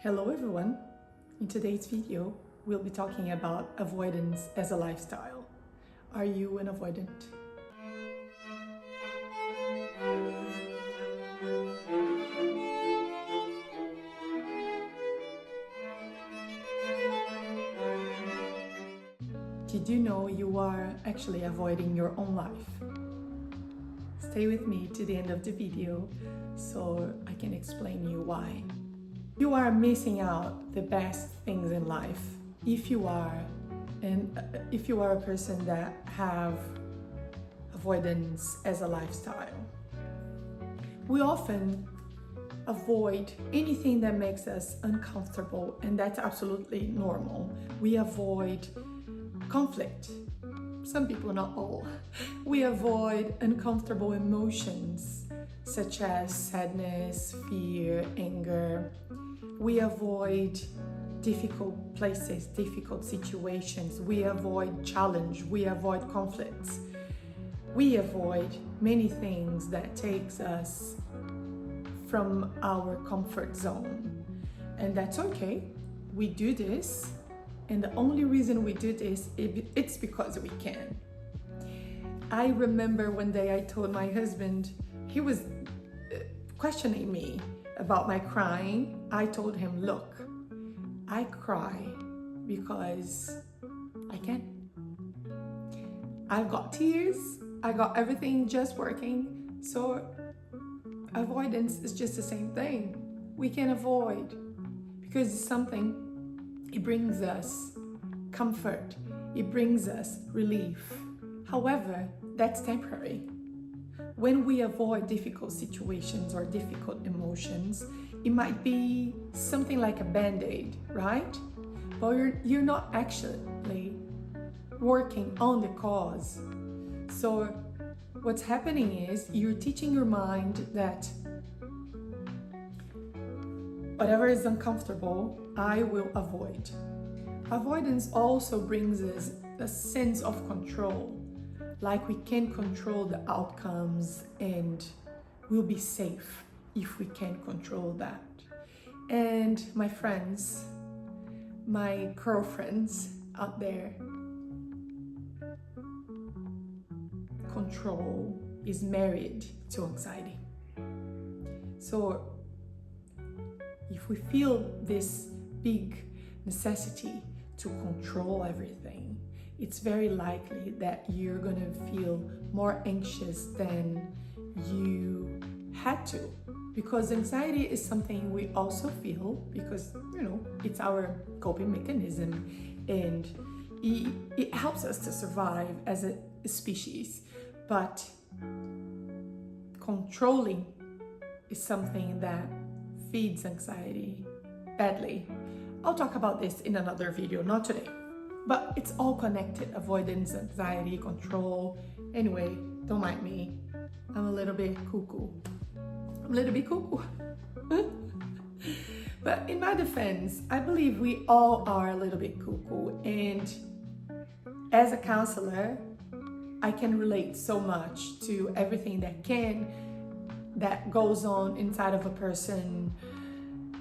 Hello everyone! In today's video, we'll be talking about avoidance as a lifestyle. Are you an avoidant? Did you know you are actually avoiding your own life? Stay with me to the end of the video so I can explain you why. You are missing out the best things in life if you are a person that have avoidance as a lifestyle. We often avoid anything that makes us uncomfortable, and that's absolutely normal. We avoid conflict. Some people, not all. We avoid uncomfortable emotions such as sadness, fear, anger. We avoid difficult places, difficult situations. We avoid challenge. We avoid conflicts. We avoid many things that takes us from our comfort zone. And that's okay. We do this. And the only reason we do this, it's because we can. I remember one day I told my husband, he was questioning me about my crying. I told him, look, I cry because I can. I've got tears, I got everything just working. So avoidance is just the same thing. We can avoid because it's something. It brings us comfort, it brings us relief. However, that's temporary. When we avoid difficult situations or difficult emotions, it might be something like a band-aid, right? But you're not actually working on the cause. So what's happening is you're teaching your mind that whatever is uncomfortable, I will avoid. Avoidance also brings us a sense of control, like we can control the outcomes and we'll be safe if we can control that. And my friends, my girlfriends out there, control is married to anxiety. So if we feel this big necessity to control everything, it's very likely that you're gonna feel more anxious than you had to. Because anxiety is something we also feel because, it's our coping mechanism and it helps us to survive as a species. But controlling is something that feeds anxiety badly. I'll talk about this in another video, not today. But it's all connected, avoidance, anxiety, control. Anyway, don't mind me. I'm a little bit cuckoo. But in my defense, I believe we all are a little bit cuckoo. And as a counselor, I can relate so much to everything that goes on inside of a person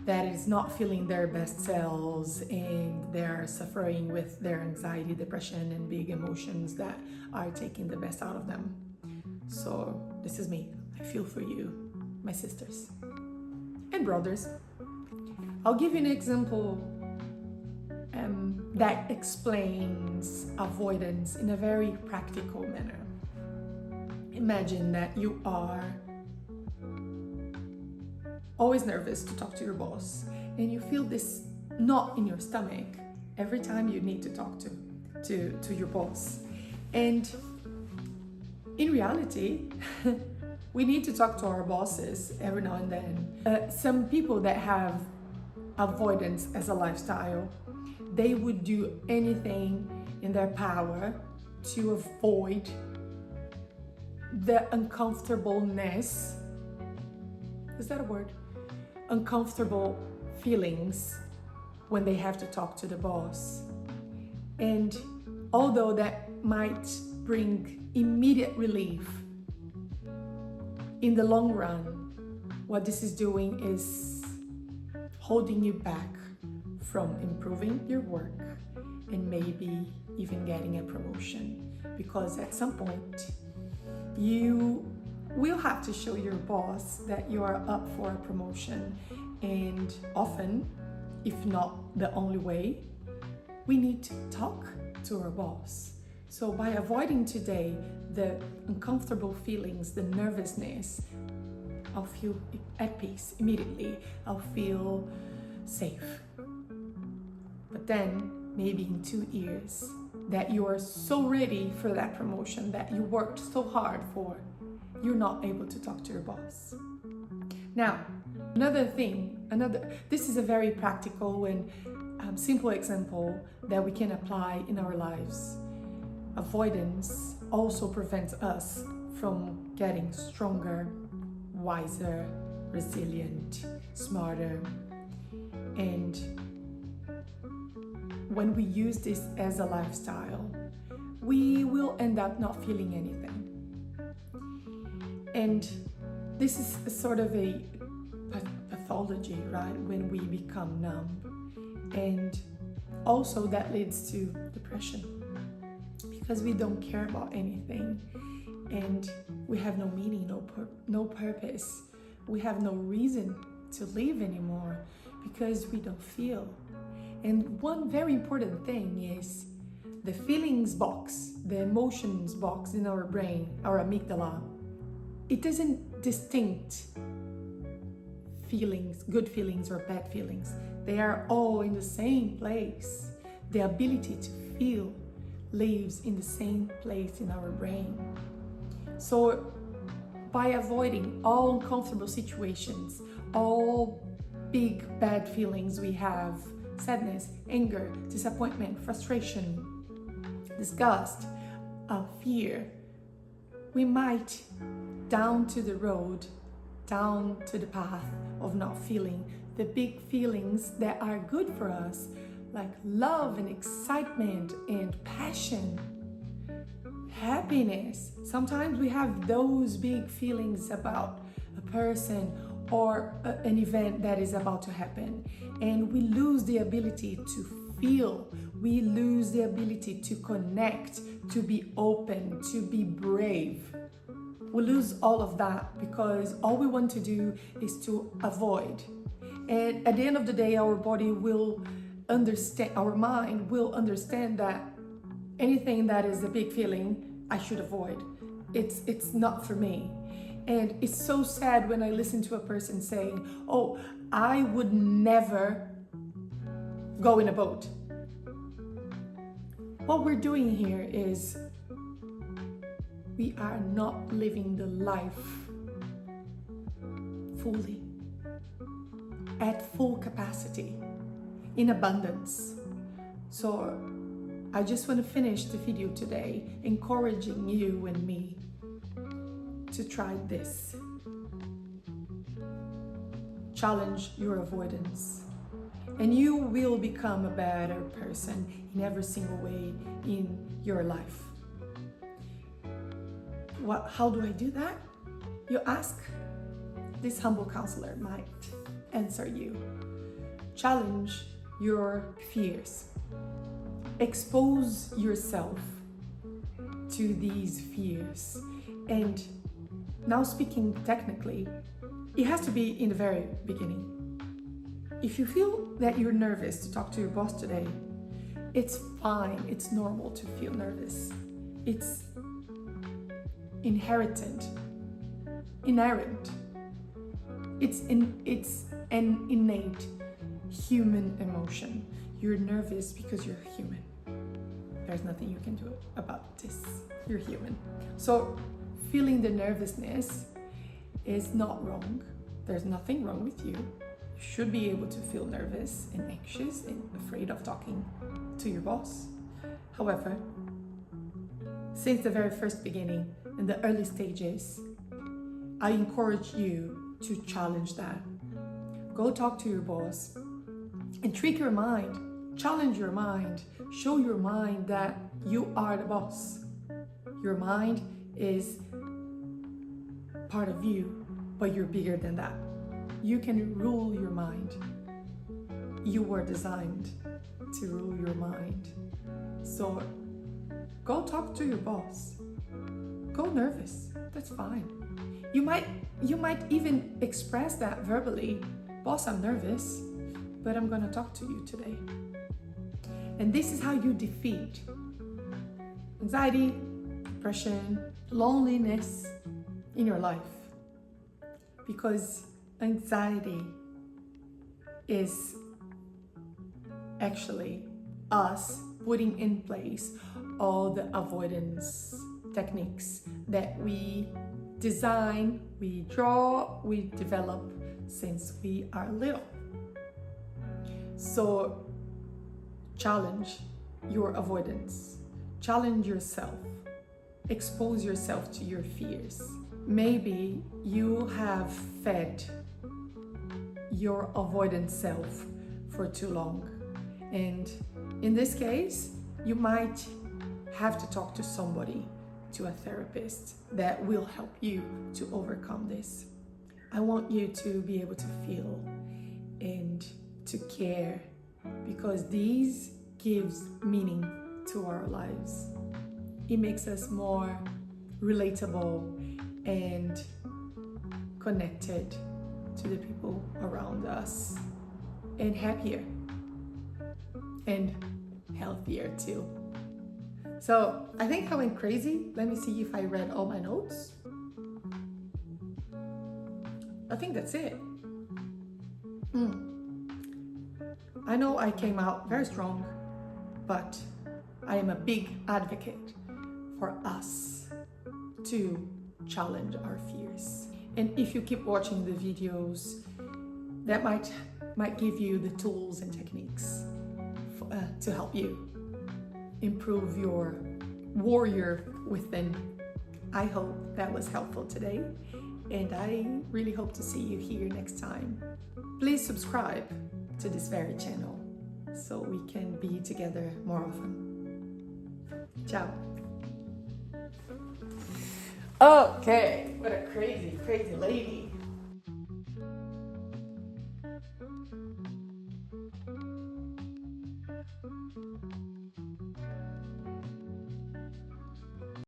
that is not feeling their best selves and they're suffering with their anxiety, depression, and big emotions that are taking the best out of them. So this is me. I feel for you, my sisters and brothers. I'll give you an example that explains avoidance in a very practical manner. Imagine that you are always nervous to talk to your boss and you feel this knot in your stomach every time you need to talk to your boss. And in reality, we need to talk to our bosses every now and then. Some people that have avoidance as a lifestyle, they would do anything in their power to avoid the uncomfortableness. Is that a word? Uncomfortable feelings when they have to talk to the boss. And although that might bring immediate relief, in the long run, what this is doing is holding you back from improving your work and maybe even getting a promotion. Because at some point, you will have to show your boss that you are up for a promotion. And often, if not the only way, we need to talk to our boss. So by avoiding today the uncomfortable feelings, the nervousness, I'll feel at peace immediately. I'll feel safe. But then maybe in 2 years that you are so ready for that promotion that you worked so hard for, you're not able to talk to your boss. Now, this is a very practical and simple example that we can apply in our lives. Avoidance also prevents us from getting stronger, wiser, resilient, smarter. And when we use this as a lifestyle, we will end up not feeling anything. And this is a sort of a pathology, right? When we become numb. And also that leads to depression because we don't care about anything and we have no meaning, no purpose. We have no reason to live anymore because we don't feel. And one very important thing is the feelings box, the emotions box in our brain, our amygdala. It doesn't distinct feelings, good feelings or bad feelings. They are all in the same place. The ability to feel lives in the same place in our brain. So by avoiding all uncomfortable situations, all big bad feelings we have, sadness, anger, disappointment, frustration, disgust, fear, we might down to the road, down to the path of not feeling the big feelings that are good for us, like love and excitement and passion, happiness. Sometimes we have those big feelings about a person or an event that is about to happen, and we lose the ability to feel, we lose the ability to connect, to be open, to be brave. We lose all of that because all we want to do is to avoid. And at the end of the day, our body will understand, our mind will understand that anything that is a big feeling, I should avoid. It's not for me. And it's so sad when I listen to a person saying, oh, I would never go in a boat. What we're doing here is we are not living the life fully, at full capacity, in abundance. So I just want to finish the video today encouraging you and me to try this. Challenge your avoidance, and you will become a better person in every single way in your life. How do I do that? You ask? This humble counselor might answer you. Challenge your fears. Expose yourself to these fears. And now speaking technically, it has to be in the very beginning. If you feel that you're nervous to talk to your boss today, it's fine, it's normal to feel nervous. It's inherent. It's an innate human emotion. You're nervous because you're human. There's nothing you can do about this. You're human. So feeling the nervousness is not wrong. There's nothing wrong with you. You should be able to feel nervous and anxious and afraid of talking to your boss. However, since the very first beginning, in the early stages, I encourage you to challenge that. Go talk to your boss and trick your mind, challenge your mind, show your mind that you are the boss. Your mind is part of you, but you're bigger than that. You can rule your mind. you were designed to rule your mind. So go talk to your boss. Go nervous, that's fine. You might even express that verbally. Boss, I'm nervous, but I'm gonna talk to you today. And this is how you defeat anxiety, depression, loneliness in your life. Because anxiety is actually us putting in place all the avoidance techniques that we design, we draw, we develop since we are little. So challenge your avoidance, challenge yourself, expose yourself to your fears. Maybe you have fed your avoidant self for too long. And in this case, you might have to talk to somebody, to a therapist that will help you to overcome this. I want you to be able to feel and to care, because these gives meaning to our lives. It makes us more relatable and connected to the people around us, and happier and healthier too. So I think I went crazy. Let me see if I read all my notes. I think that's it. I know I came out very strong, but I am a big advocate for us to challenge our fears. And if you keep watching the videos, that might give you the tools and techniques to help you improve your warrior within. I hope that was helpful today, and I really hope to see you here next time. Please subscribe to this very channel so we can be together more often. Ciao. Okay, what a crazy, crazy lady.